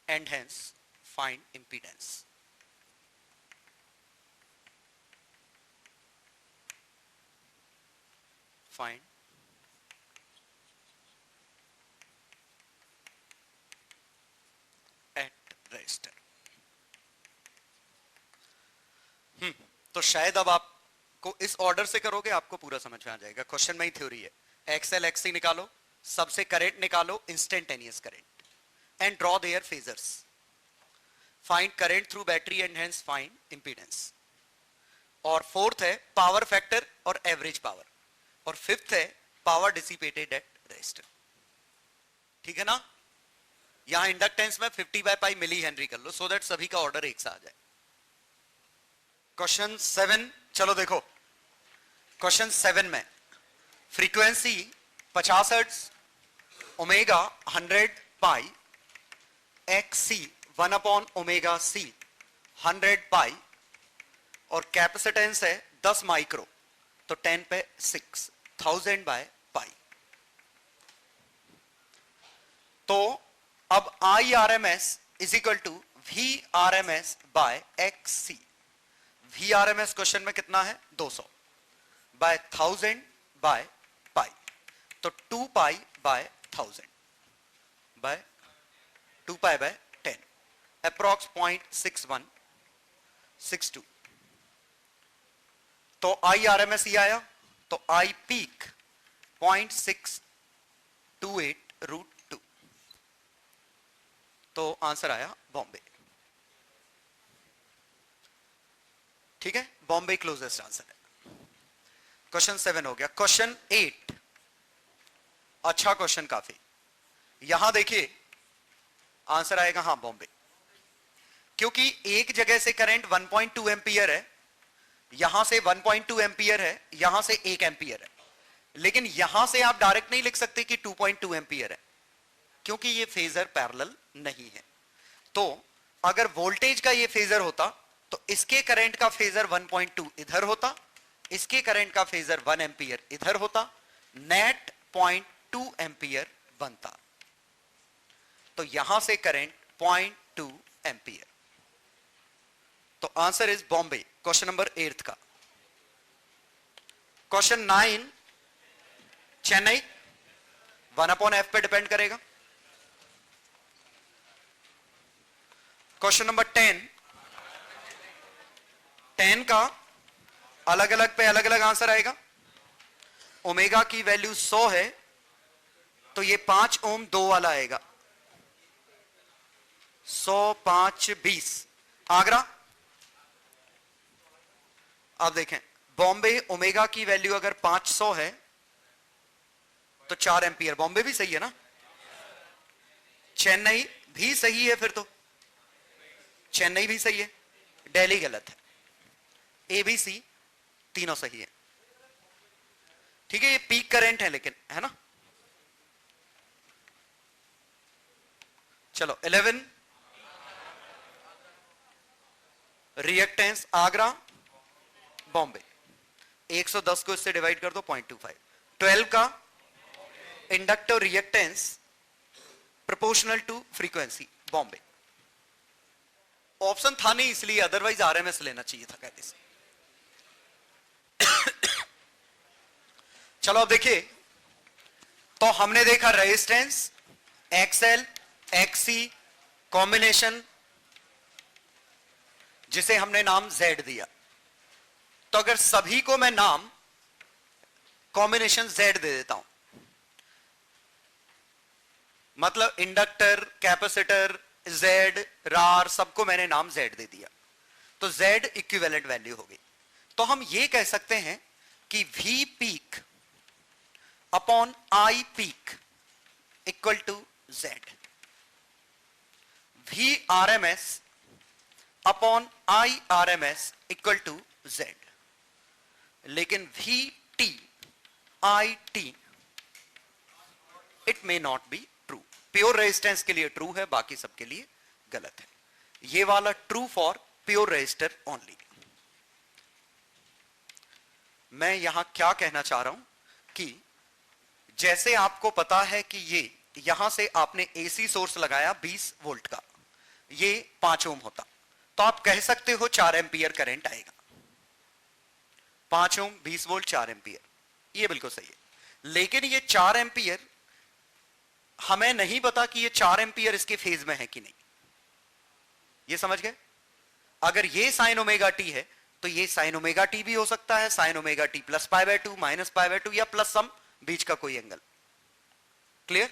A: And hence find impedance. Find at resistor. तो शायद अब आपको इस order से करोगे आपको पूरा समझ में आ जाएगा। क्वेश्चन में ही थ्योरी है, एक्सएल एक्सी निकालो, सबसे करंट निकालो instantaneous current and draw their phasors. Find current through battery and hence find impedance. और फोर्थ है पावर फैक्टर और एवरेज पावर। और फिफ्थ है पावर डिसिपेटेड एट रेजिस्टर। ठीक है ना, यहां इंडक्टेंस में 50 बाय पाई मिली हेनरी कर लो सो दैट सभी का ऑर्डर एक सा आ जाए। क्वेश्चन 7, चलो देखो क्वेश्चन 7 में फ्रीक्वेंसी 50 हर्ट्ज, ओमेगा 100 पाई, एक्स सी 1 अपॉन ओमेगा सी 100 पाई और कैपेसिटेंस है 10 माइक्रो, तो 10 पे 6 1000 बाय पाई। तो अब I R M S is equal to V R M S by X C. V R M S question में कितना है 200 बाय 1000 बाय पाई, तो 2 pi by 1000 by 2 pi by 10 approx 0.6162। तो I R M S ही आया, तो आई peak 0.628 root 2, तो answer आया बॉम्बे। ठीक है, बॉम्बे क्लोजेस्ट आंसर है। क्वेश्चन 7 हो गया। क्वेश्चन 8 अच्छा क्वेश्चन काफी, यहां देखिए आंसर आएगा हाँ बॉम्बे। क्योंकि एक जगह से करंट 1.2 एम्पियर है, यहां से 1.2 एम्पियर है, यहां से 1 एम्पियर है, लेकिन यहां से आप डायरेक्ट नहीं लिख सकते कि 2.2 एम्पियर है, क्योंकि ये फेजर पैरेलल नहीं है। तो अगर वोल्टेज का ये फेजर होता तो इसके करंट का फेजर 1.2 इधर होता, इसके करंट का फेजर 1 एम्पियर इधर होता, नेट 0.2 एम्पियर बनता। तो यहां से करंट 0.2 एम्पियर। तो answer is Bombay, question number 8 का। क्वेश्चन 9 चेन्नई, 1/f पे डिपेंड करेगा। क्वेश्चन नंबर 10 का अलग अलग पे अलग अलग आंसर आएगा। ओमेगा की वैल्यू 100 है तो ये 5 ओम 2 वाला आएगा। 100 5 20। आगरा, आप देखें बॉम्बे ओमेगा की वैल्यू अगर 500 है तो 4 एम्पियर। बॉम्बे भी सही है ना? चेन्नई भी सही है, फिर तो चेन्नई भी सही है, दिल्ली गलत है। एबीसी तीनों सही है। ठीक है, ये पीक करंट है लेकिन, है ना? चलो 11 रिएक्टेंस आगरा बॉम्बे, 110 को इससे डिवाइड कर दो 0.25। 12 का inductor reactance proportional to frequency बॉम्बे। ऑप्शन था नहीं इसलिए, अदरवाइज आरएमएस लेना चाहिए था कहते से। चलो अब देखिए, तो हमने देखा रेजिस्टेंस एक्सएल एक्सी कॉम्बिनेशन, जिसे हमने नाम Z दिया। तो अगर सभी को मैं नाम कॉम्बिनेशन Z दे देता हूं, मतलब इंडक्टर कैपेसिटर Z रार सबको मैंने नाम Z दे दिया, तो Z इक्विवेलेंट वैल्यू होगी। तो हम ये कह सकते हैं कि V peak upon I peak equal to Z, V RMS upon I RMS equal to Z। लेकिन VT IT it may not be true. Pure resistance के लिए ट्रू है, बाकी सबके लिए गलत है। ये वाला true for pure resistor only. मैं यहां क्या कहना चाह रहा हूं कि जैसे आपको पता है कि ये यहां से आपने एसी सोर्स लगाया 20 वोल्ट का, ये 5 ओम होता, तो आप कह सकते हो 4 एम्पियर करंट आएगा। 5 ओम 20 वोल्ट 4 एम्पियर, ये बिल्कुल सही है। लेकिन ये 4 एम्पियर हमें नहीं पता कि ये 4 एम्पियर इसके फेज में है कि नहीं। ये समझ गए? अगर ये साइन ओमेगा टी है तो ये साइन ओमेगा टी भी हो सकता है, sine omega T plus π/2 minus π/2 या प्लस सम, बीच का कोई एंगल। क्लियर?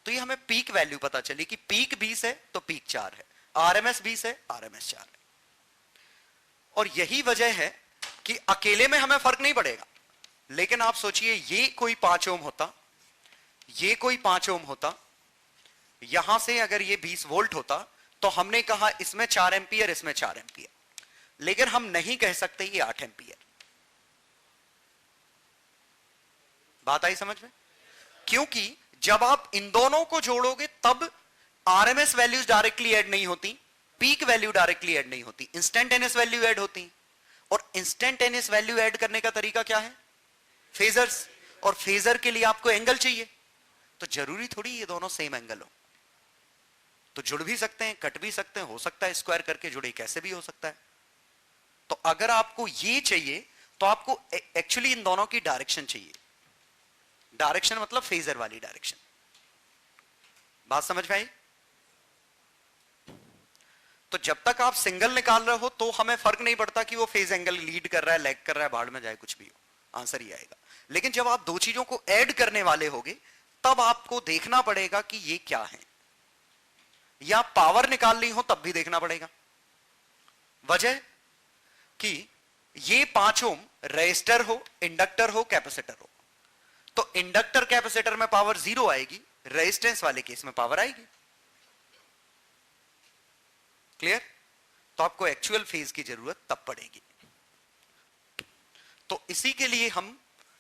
A: तो ये हमें पीक वैल्यू पता चली कि पीक 20 है तो पीक 4 है, आरएमएस 20 है, आरएमएस 4 है। और यही वजह है कि अकेले में हमें फर्क नहीं पड़ेगा। लेकिन आप सोचिए, ये कोई 5 ओम होता, ये कोई 5 ओम होता, यहां से अगर ये 20 वोल्ट होता तो हमने कहा इसमें 4 एम्पियर, इसमें 4 एम्पियर, लेकिन हम नहीं कह सकते ये 8 एम्पियर। बात आई समझ में? क्योंकि जब आप इन दोनों को जोड़ोगे तब आरएमएस वैल्यूज डायरेक्टली ऐड नहीं होती, पीक वैल्यू डायरेक्टली ऐड नहीं होती, इंस्टेंटेनियस वैल्यू ऐड होती। और इंस्टेंटेनियस वैल्यू ऐड करने का तरीका क्या है? फेजर्स। और फेजर के लिए आपको एंगल चाहिए, तो जरूरी थोड़ी ये दोनों सेम एंगल हो। तो जुड़ भी सकते हैं, कट भी सकते हैं, हो सकता है स्क्वायर करके जुड़े, कैसे भी हो सकता है। तो अगर आपको ये चाहिए तो आपको एक्चुअली इन दोनों की डायरेक्शन चाहिए। डायरेक्शन मतलब फेजर वाली डायरेक्शन। बात समझ में आई? तो जब तक आप सिंगल निकाल रहे हो तो हमें फर्क नहीं पड़ता कि वो फेज एंगल लीड कर रहा है, लैग कर रहा है, बाढ़ में जाए, कुछ भी हो, आंसर ही आएगा। लेकिन जब आप दो चीजों को ऐड करने वाले होगे तब आपको देखना पड़ेगा कि ये क्या है, या पावर निकालनी हो तब भी देखना पड़ेगा। वजह कि ये 5 ओम रेजिस्टर हो, इंडक्टर हो, कैपेसिटर हो, तो इंडक्टर कैपेसिटर में पावर 0 आएगी, रेजिस्टेंस वाले केस में पावर आएगी। क्लियर? तो आपको एक्चुअल फेज की जरूरत तब पड़ेगी। तो इसी के लिए हम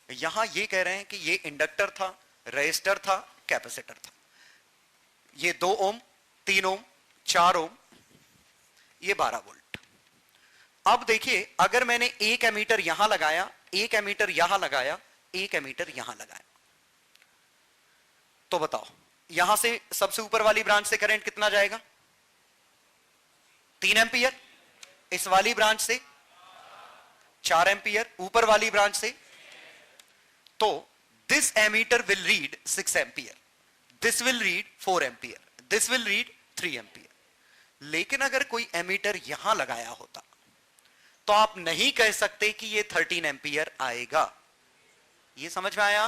A: यहां ये कह रहे हैं कि ये इंडक्टर था, रेजिस्टर था, कैपेसिटर था। ये 2 ओम, 3 ओम, 4 ओम, ये 12 वोल्ट। अब देखिए, अगर मैंने एक एमीटर यहां लगाया, एक एमीटर यहां लगाया, एक एमीटर यहां लगाया, तो बताओ यहां से सबसे ऊपर वाली ब्रांच से करंट कितना जाएगा? 3 एंपियर। इस वाली ब्रांच से 4 एंपियर, ऊपर वाली ब्रांच से। तो this ammeter will read 6 ampere, this will read 4 ampere, this will read 3 ampere. लेकिन अगर कोई एमीटर यहां लगाया होता तो आप नहीं कह सकते कि ये 13 एंपियर आएगा। ये समझ में आया?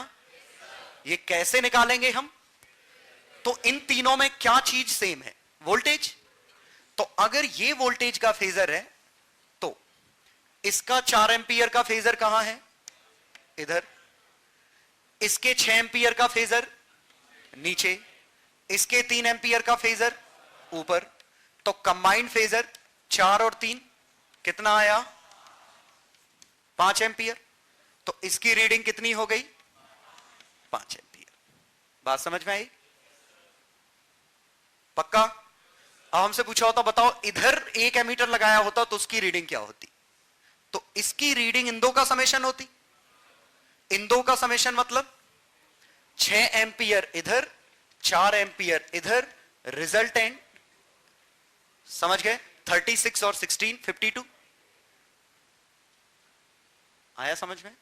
A: ये कैसे निकालेंगे हम? तो इन तीनों में क्या चीज सेम है? वोल्टेज। तो अगर ये वोल्टेज का फेजर है तो इसका 4 एंपियर का फेजर कहां है? इधर। इसके 6 एंपियर का फेजर नीचे, इसके 3 एंपियर का फेजर ऊपर। तो कंबाइंड फेजर 4 और 3 कितना आया? 5 एंपियर। तो इसकी रीडिंग कितनी हो गई? 5 एंपियर। बात समझ में आई? पक्का? अब हमसे पूछा होता, बताओ इधर एक एमीटर लगाया होता तो उसकी रीडिंग क्या होती? तो इसकी रीडिंग इन दो का समेशन होती। इन दो का समेशन मतलब 6 एंपियर इधर, 4 एंपियर इधर, रिजल्टेंट समझ गए? 36 और 16 52। आया समझ में?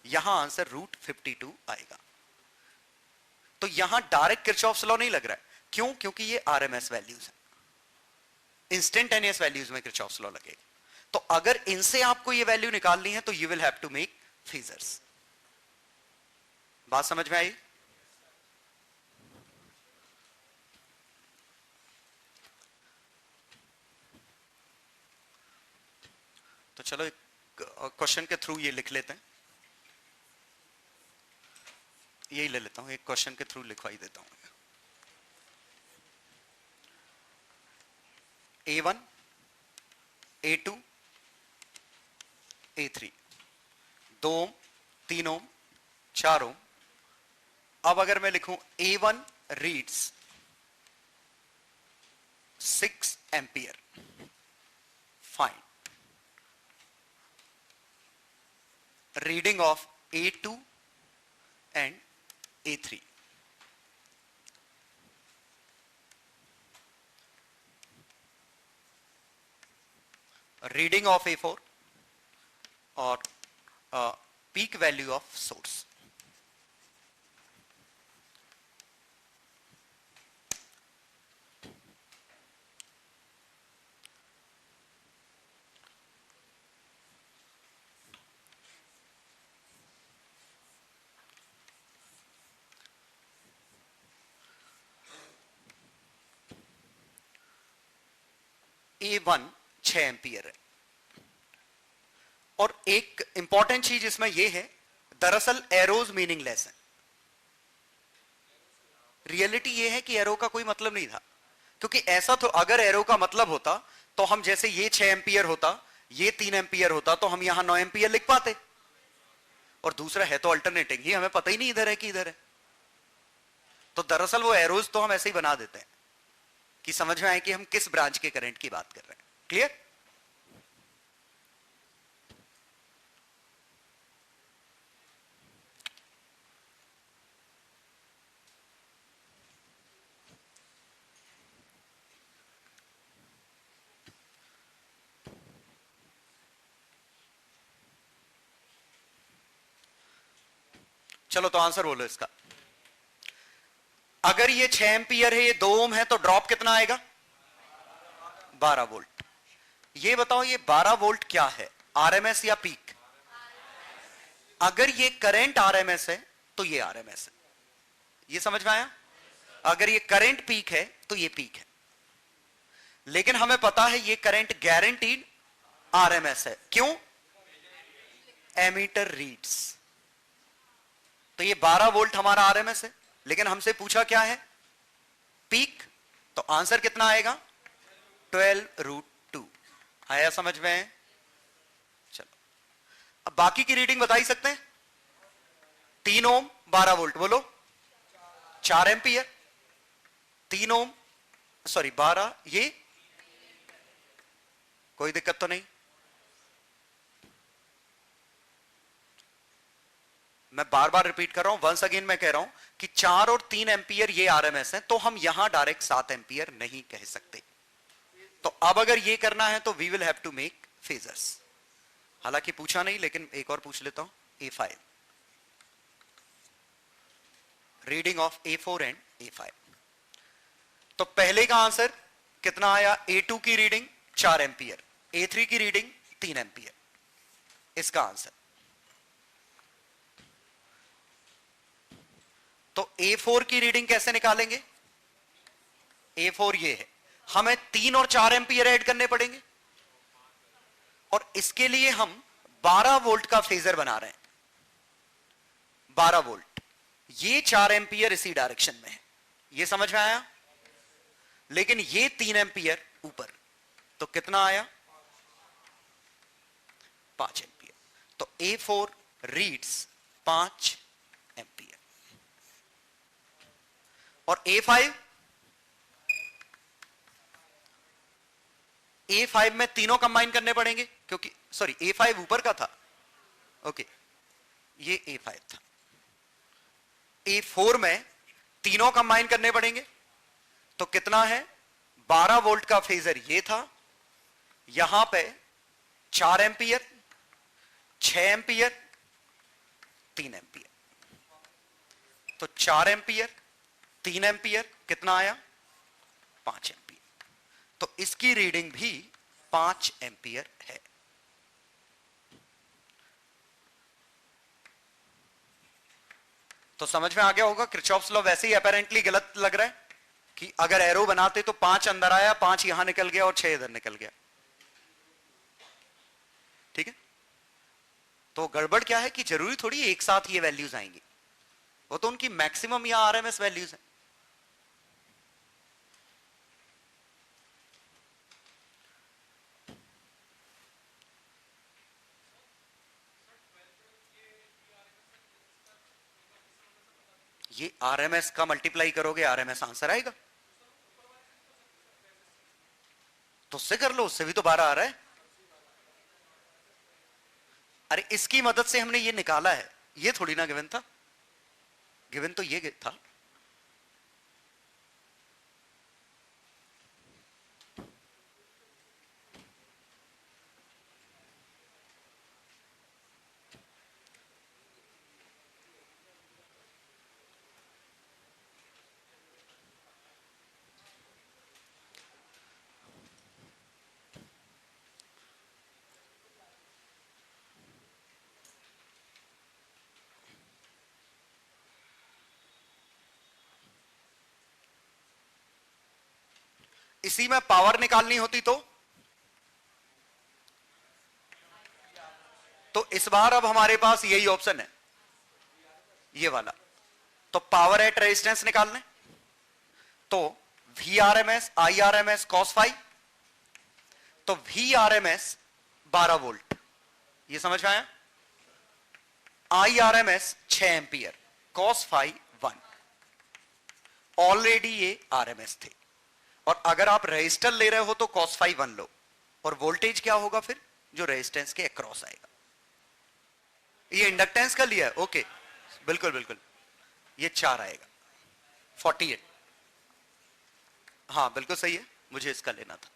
A: यहां आंसर √52 आएगा। तो यहां डायरेक्ट किरचॉफ्स लॉ नहीं लग रहा है। क्यों? क्योंकि ये आरएमएस वैल्यूज है, इंस्टेंटेनियस वैल्यूज में किरचॉफ्स लॉ लगेगा। तो अगर इनसे आपको ये वैल्यू निकालनी है तो you will have to make phasors. बात समझ में आई? तो चलो एक क्वेश्चन के थ्रू ये लिख लेते हैं। यही ले लेता हूं, एक क्वेश्चन के थ्रू लिखवाई देता हूं। A1, A2, A3, 2 ओम, 3 ओम, 4 ओम। अब अगर मैं लिखूं A1 reads 6 ampere, fine. Reading of A2 and A3। Reading of A4 और peak value of source. A1 6 ampere है। और एक इंपॉर्टेंट चीज इसमें यह है, दरअसल एरोज मीनिंगलेस है। रियलिटी यह है कि एरो का कोई मतलब नहीं था, क्योंकि ऐसा तो अगर एरो का मतलब होता तो हम जैसे ये 6 एंपियर होता, ये 3 एंपियर होता, तो हम यहां 9 एंपियर लिख पाते। और दूसरा है तो अल्टरनेटिंग ही, हमें पता ही नहीं इधर है कि इधर है। तो दरअसल वो एरोज तो हम ऐसे ही बना देते हैं कि समझ में आए कि हम किस ब्रांच के करंट की बात कर रहे हैं। क्लियर? चलो तो आंसर बोलो इसका। अगर ये 6 एंपियर है, ये 2 ओम है, तो ड्रॉप कितना आएगा? 12 वोल्ट। ये बताओ ये 12 वोल्ट क्या है, आरएमएस या पीक? अगर ये करंट आरएमएस है तो ये आरएमएस है। ये समझ में आया? अगर ये करंट पीक है तो ये पीक है। लेकिन हमें पता है ये करंट गारंटीड आरएमएस है। क्यों? Ammeter reads. तो ये 12 वोल्ट हमारा आरएमएस है, लेकिन हमसे पूछा क्या है? पीक। तो आंसर कितना आएगा? 12√2। आया समझ में? चलो अब बाकी की रीडिंग बता ही सकते हैं। 3 ओम 12 वोल्ट, बोलो 4 एम्पियर। 3 ओम सॉरी 12, ये कोई दिक्कत तो नहीं? मैं बार बार रिपीट कर रहा हूं, वंस अगेन मैं कह रहा हूं कि 4 और 3 एम्पियर ये आरएमएस है, तो हम यहां डायरेक्ट 7 एम्पियर नहीं कह सकते। तो अब अगर ये करना है तो we will have to make phasors. हालांकि पूछा नहीं, लेकिन एक और पूछ लेता हूं। A5 reading of A4 and A5। तो पहले का आंसर कितना आया? A2 की रीडिंग 4 एम्पियर, A3 की रीडिंग 3 एम्पियर, इसका आंसर। तो A4 की रीडिंग कैसे निकालेंगे? A4 ये है, हमें 3 और 4 एम्पियर ऐड करने पड़ेंगे, और इसके लिए हम 12 वोल्ट का फेजर बना रहे हैं। 12 वोल्ट, ये 4 एम्पियर इसी डायरेक्शन में है, ये समझ में आया? लेकिन ये 3 एम्पियर ऊपर, तो कितना आया? 5 एम्पियर। तो A4 रीड्स 5 एम्पियर। और A5 में तीनों कंबाइन करने पड़ेंगे, क्योंकि सॉरी A5 ऊपर का था, ओके, ये A5 था। A4 में तीनों कंबाइन करने पड़ेंगे, तो कितना है? 12 वोल्ट का फेजर ये था, यहां पे 4 एम्पियर, 6 एम्पियर, 3 एम्पियर। तो 4 एम्पियर 3 एम्पियर कितना आया? 5 एम्पियर। तो इसकी रीडिंग भी 5 एम्पियर है। तो समझ में आ गया होगा, किरचॉफ्स लॉ वैसे ही अपेरेंटली गलत लग रहा है कि अगर एरो बनाते तो 5 अंदर आया, 5 यहां निकल गया और 6 इधर निकल गया। ठीक है? तो गड़बड़ क्या है कि जरूरी थोड़ी एक साथ ये वैल्यूज आएंगी, वो तो उनकी मैक्सिमम या आरएमएस वैल्यूज है। ये आरएमएस का मल्टीप्लाई करोगे, आरएमएस आंसर आएगा। तो उससे कर लो, उससे भी तो 12 आ रहा है। अरे इसकी मदद से हमने ये निकाला है, ये थोड़ी ना गिवन था, गिवन तो ये था। इसी में पावर निकालनी होती तो इस बार अब हमारे पास यही ऑप्शन है, ये वाला। तो पावर एट रेजिस्टेंस निकालने, तो VRMS IRMS cos फाई, तो VRMS 12 वोल्ट, ये समझ में आया? IRMS 6 ampere, cos phi 1। Already ये RMS थे, और अगर आप रेजिस्टर ले रहे हो तो cos फाई 1 लो, और वोल्टेज क्या होगा फिर? जो रेजिस्टेंस के अक्रॉस आएगा। ये इंडक्टेंस का लिया है, ओके, बिल्कुल बिल्कुल, ये 4 आएगा 48। हाँ बिल्कुल सही है, मुझे इसका लेना था।